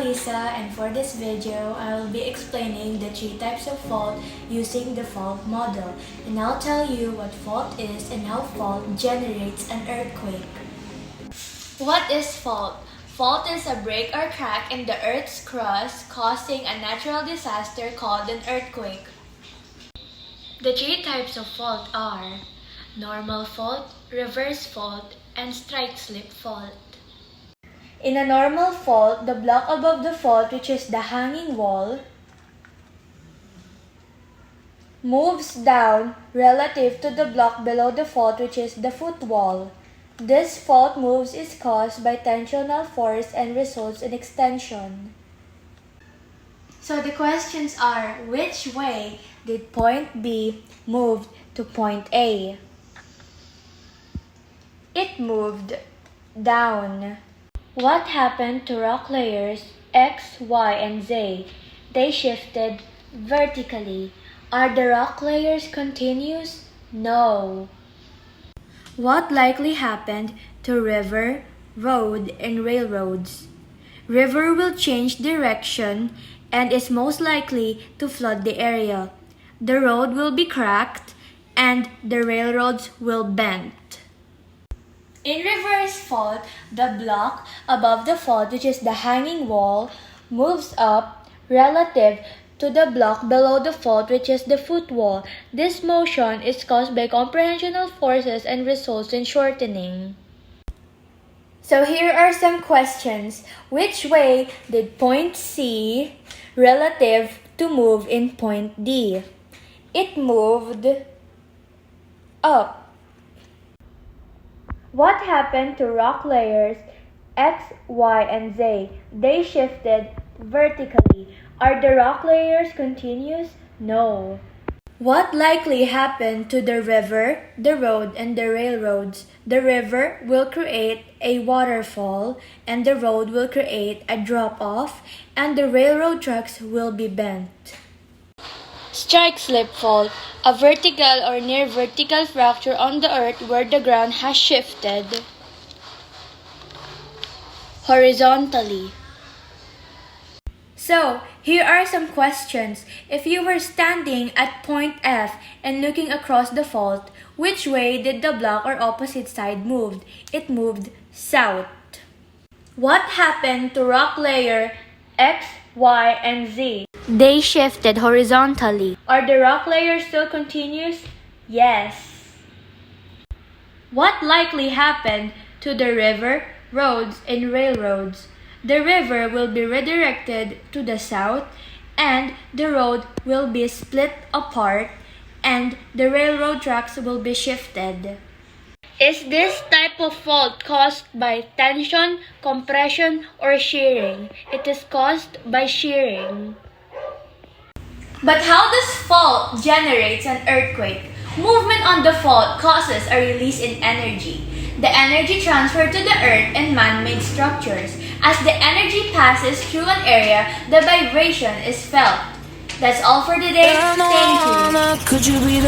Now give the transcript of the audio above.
Lisa, and for this video, I will be explaining the 3 types of fault using the fault model, and I'll tell you what fault is and how fault generates an earthquake. What is fault? Fault is a break or crack in the Earth's crust causing a natural disaster called an earthquake. The 3 types of fault are normal fault, reverse fault, and strike-slip fault. In a normal fault, the block above the fault, which is the hanging wall, moves down relative to the block below the fault, which is the footwall. This fault moves is caused by tensional force and results in extension. So the questions are, which way did point B move to point A? It moved down. What happened to rock layers X, Y, and Z? They shifted vertically. Are the rock layers continuous? No. What likely happened to river, road, and railroads? River will change direction and is most likely to flood the area. The road will be cracked and the railroads will bend. In reverse fault, the block above the fault, which is the hanging wall, moves up relative to the block below the fault, which is the footwall. This motion is caused by comprehensional forces and results in shortening. So here are some questions. Which way did point C relative to move in point D? It moved up. What happened to rock layers X, Y, and Z? They shifted vertically. Are the rock layers continuous? No. What likely happened to the river, the road, and the railroads? The river will create a waterfall, and the road will create a drop-off, and the railroad tracks will be bent. Strike-slip fault, a vertical or near vertical fracture on the earth where the ground has shifted horizontally. So, here are some questions. If you were standing at point F and looking across the fault, which way did the block or opposite side move? It moved south. What happened to rock layer X, Y, and Z? They shifted horizontally. Are the rock layers still continuous? Yes. What likely happened to the river, roads, and railroads? The river will be redirected to the south, and the road will be split apart, and the railroad tracks will be shifted. Is this type of fault caused by tension, compression, or shearing? It is caused by shearing. But how does fault generate an earthquake? Movement on the fault causes a release in energy. The energy transferred to the earth and man-made structures. As the energy passes through an area, the vibration is felt. That's all for today. Thank you.